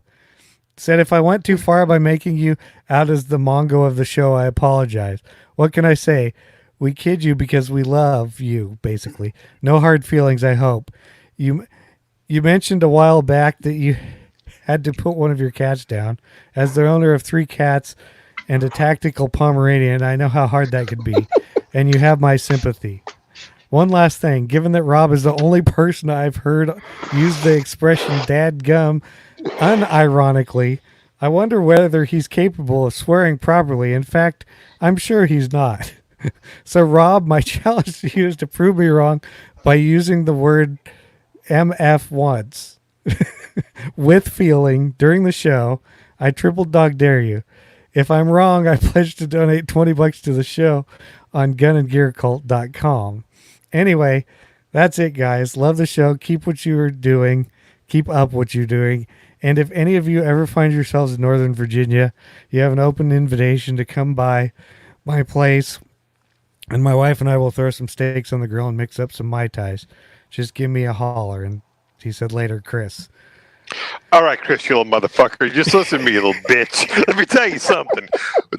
Said if I went too far by making you out as the Mongo of the show, I apologize. What can I say? We kid you because we love you, basically. No hard feelings, I hope. You mentioned a while back that you had to put one of your cats down. As the owner of 3 cats and a tactical Pomeranian, I know how hard that could be. And you have my sympathy. One last thing, given that Rob is the only person I've heard use the expression dad gum unironically, I wonder whether he's capable of swearing properly. In fact, I'm sure he's not. So Rob, my challenge to you is to prove me wrong by using the word MF once. With feeling during the show. I triple dog dare you. If I'm wrong, I pledge to donate $20 to the show on gunandgearcult.com. Anyway, that's it, guys. Love the show. Keep what you are doing. Keep up what you're doing. And if any of you ever find yourselves in Northern Virginia, you have an open invitation to come by my place, and my wife and I will throw some steaks on the grill and mix up some Mai Tais. Just give me a holler. And he said later, Chris. All right, Chris, you little motherfucker. Just listen to me, you little bitch. Let me tell you something.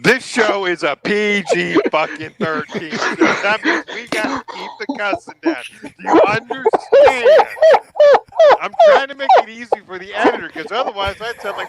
This show is a PG fucking 13 show. That means we got to keep the cussing down. Do you understand? I'm trying to make it easy for the editor, because otherwise I'd sound like...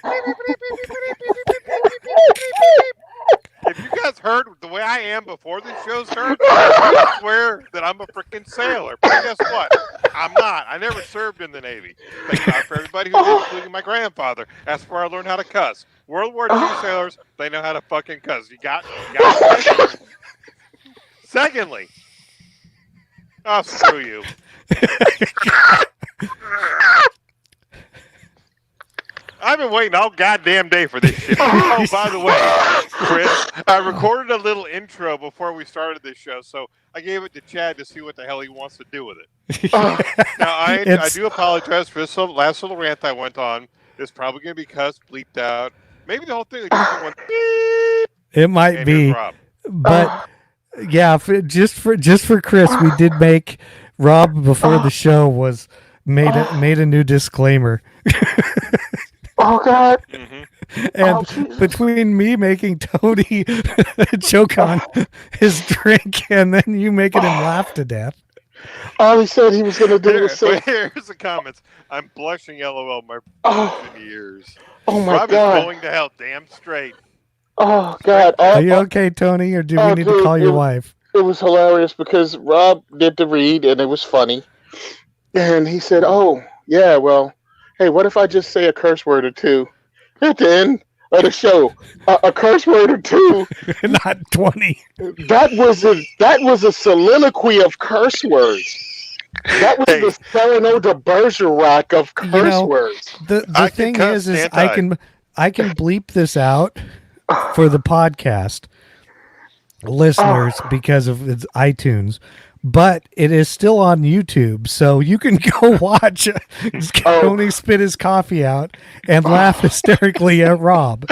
If you guys heard the way I am before this show started, I swear that I'm a freaking sailor. But guess what? I'm not. I never served in the Navy. Thank God for everybody who did, including my grandfather. That's where I learned how to cuss. World War II sailors, they know how to fucking cuss. You got it? Secondly, oh, screw you. I've been waiting all goddamn day for this shit. Oh, by the way, Chris, I recorded a little intro before we started this show, so I gave it to Chad to see what the hell he wants to do with it. Now, I do apologize for this last little rant I went on. It's probably going to be cussed, bleeped out. Maybe the whole thing is just went beep. It might be, but yeah, just for Chris, we did make Rob before the show was made a new disclaimer. Oh God! And between me making Tony choke on his drink and then you making him laugh to death. All he said he was going to do was say, Here's the comments. I'm blushing, LOL. My ears. "Oh my Rob God!" is going to hell, damn straight. Oh God! Are you okay, Tony, or do we need to call your wife? It was hilarious because Rob did the read and it was funny, and he said, "Oh yeah, well, hey, what if I just say a curse word or two at the end?" of the show, a curse word or two. Not 20. That was a soliloquy of curse words. That was Hey, the Cyrano de Bergerac of You curse know, words. the I can thing cuss, is can't I I? can bleep this out for the podcast listeners because of its iTunes, but it is still on YouTube, so you can go watch Oh, Tony spit his coffee out and laugh hysterically at Rob.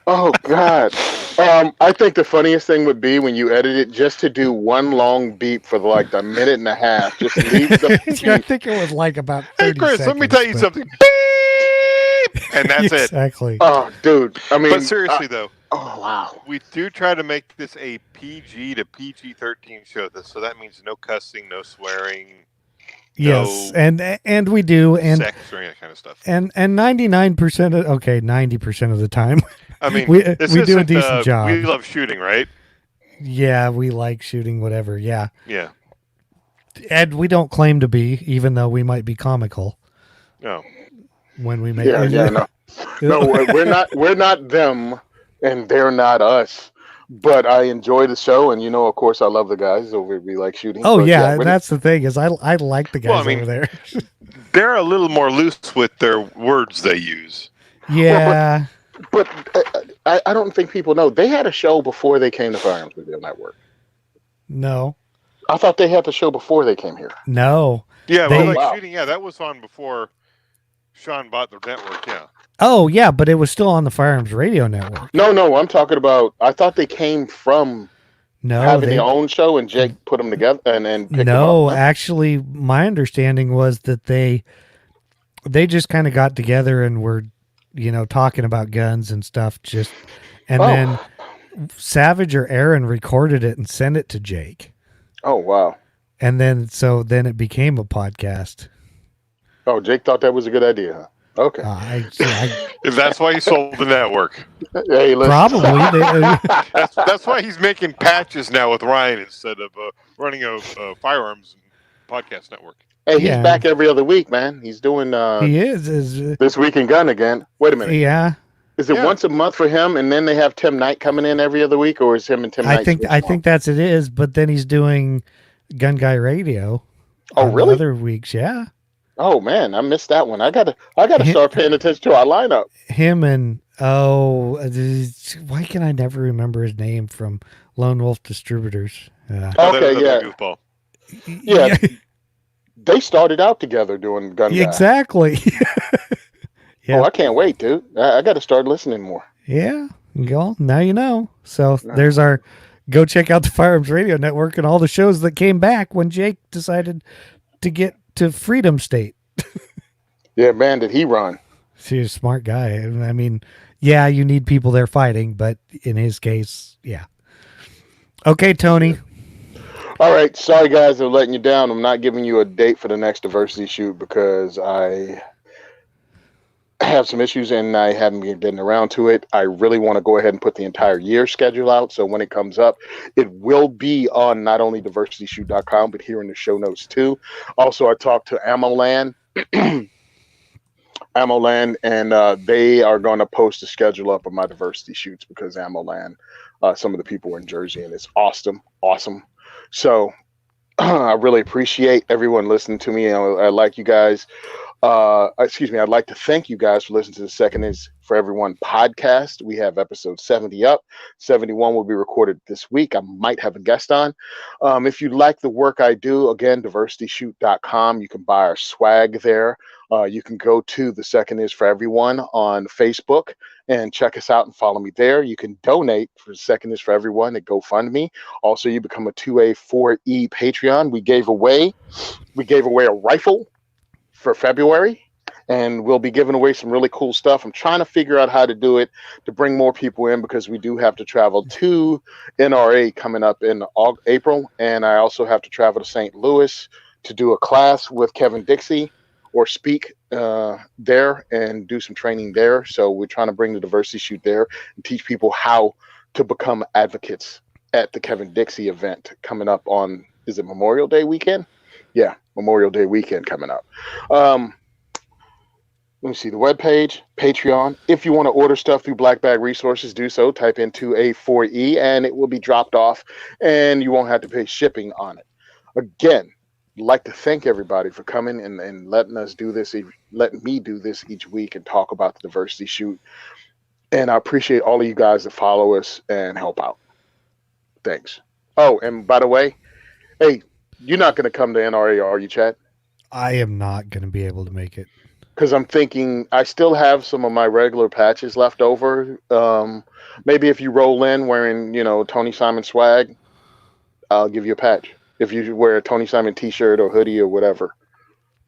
oh God. I think the funniest thing would be when you edit it just to do one long beep for like a minute and a half. Just leave the I beep. think it was like about Hey, 30 Chris, seconds. let me tell you but- something. Beep! And that's it. Exactly. Oh, dude. I mean, But seriously, though, oh wow. we do try to make this a PG to PG-13 show. So that means no cussing, no swearing, Yes, no and we do, and sex or any of that kind of stuff. and 99% of 90% of the time I mean, we this do a isn't, decent job. We love shooting, right? Yeah, we like shooting whatever. Yeah. Yeah. And we don't claim to be, even though we might be comical No. when we make Yeah, no. No, we're not them and they're not us. But I enjoy the show, and of course, I love the guys over at We Like Shooting. Oh but yeah, we're- that's the thing is I like the guys Well, I mean- over there. They're a little more loose with their words they use. Yeah. But I don't think people know they had a show before they came to Firearms Radio Network. No. I thought they had the show before they came here. No. Yeah, They- we like Wow. shooting. Yeah, that was on before Sean bought the network. Yeah. Oh yeah, but it was still on the Firearms Radio Network. No, I'm talking about. I thought they came from No, having they their own show, and Jake put them together and picked no. them up. Actually, my understanding was that they just kind of got together and were, talking about guns and stuff. And Oh. then Savage or Aaron recorded it and sent it to Jake, Oh wow. and then it became a podcast. Oh, Jake thought that was a good idea. Huh? Okay. I If that's why he sold the network. Hey, listen. probably That's why he's making patches now with Ryan instead of running a firearms podcast network. Hey, he's Yeah. back every other week, man. He's doing he is. This Week in Gun again. Wait a minute. Yeah, Is it Yeah. once a month for him, and then they have Tim Knight coming in every other week, or is him and Tim Knight? I think that's it is. But then he's doing Gun Guy Radio. Oh, on really? Other weeks, yeah. Oh man, I missed that one. I gotta Him- start paying attention to our lineup. Him and why can I never remember his name from Lone Wolf Distributors? Okay, That yeah. Goofball. Yeah. They started out together doing Gun Guy. exactly. Yeah. Oh, I can't wait, dude. I got to start listening more. Yeah, go now you know. So there's our go check out the Firearms Radio Network and all the shows that came back when Jake decided to get to Freedom State. Yeah, man, did he run? He's a smart guy. I mean, yeah, you need people there fighting, but in his case, yeah. Okay, Tony. All right, sorry guys, I'm letting you down. I'm not giving you a date for the next diversity shoot because I have some issues and I haven't been getting around to it. I really want to go ahead and put the entire year schedule out, so when it comes up, it will be on not only diversityshoot.com but here in the show notes too. Also, I talked to AmmoLand. AmmoLand, and they are going to post a schedule up of my diversity shoots because AmmoLand, some of the people are in Jersey, and it's awesome. So I really appreciate everyone listening to me. I like you guys. I'd like to thank you guys for listening to the Second Is for Everyone podcast. We have episode 70 up. 71 will be recorded this week. I might have a guest on. If you like the work I do, again, diversityshoot.com. You can buy our swag there. You can go to The Second Is for Everyone on Facebook and check us out and follow me there. You can donate for The Second Is for Everyone at GoFundMe. Also, you become a 2A, 4E Patreon. We gave away a rifle for February, and we'll be giving away some really cool stuff. I'm trying to figure out how to do it to bring more people in because we do have to travel to NRA coming up in April, and I also have to travel to St. Louis to do a class with Kevin Dixie or speak there and do some training there. So we're trying to bring the diversity shoot there and teach people how to become advocates at the Kevin Dixie event coming up on, is it Memorial Day weekend? Yeah, Memorial Day weekend coming up. Let let me see the webpage, Patreon. If you want to order stuff through Black Bag Resources, do so. Type in 2A4E and it will be dropped off and you won't have to pay shipping on it. Again, I'd like to thank everybody for coming and letting us do this, letting me do this each week and talk about the diversity shoot. And I appreciate all of you guys that follow us and help out. Thanks. Oh, and by the way, hey, you're not going to come to NRA, are you, Chad? I am not going to be able to make it. Because I'm thinking I still have some of my regular patches left over. Maybe if you roll in wearing, Tony Simon swag, I'll give you a patch. If you wear a Tony Simon t-shirt or hoodie or whatever,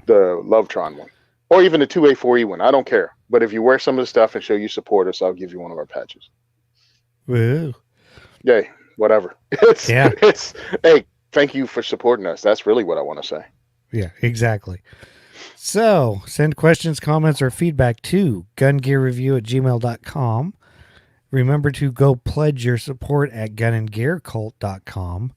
the Lovetron one. Or even the 2A4E one. I don't care. But if you wear some of the stuff and show you support us, I'll give you one of our patches. Woo. Yay, whatever. Hey, thank you for supporting us. That's really what I want to say. Yeah, exactly. So send questions, comments, or feedback to gungearreview@gmail.com. Remember to go pledge your support at gunandgearcult.com.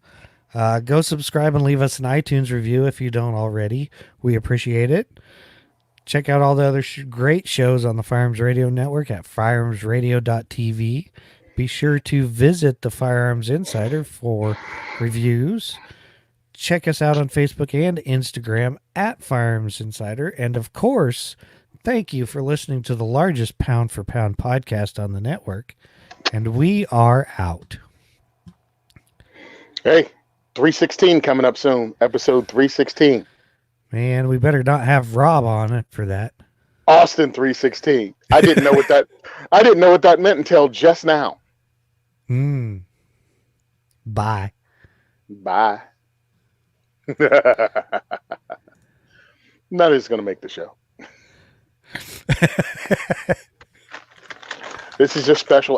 Go subscribe and leave us an iTunes review if you don't already. We appreciate it. Check out all the other great shows on the Firearms Radio Network at firearmsradio.tv. Be sure to visit the Firearms Insider for reviews. Check us out on Facebook and Instagram at Firearms Insider. And of course, thank you for listening to the largest pound for pound podcast on the network. And we are out. Hey, 316 coming up soon. Episode 316. Man, we better not have Rob on it for that. Austin 316. I didn't know what that meant until just now. Bye. Bye. None is going to make the show. This is just special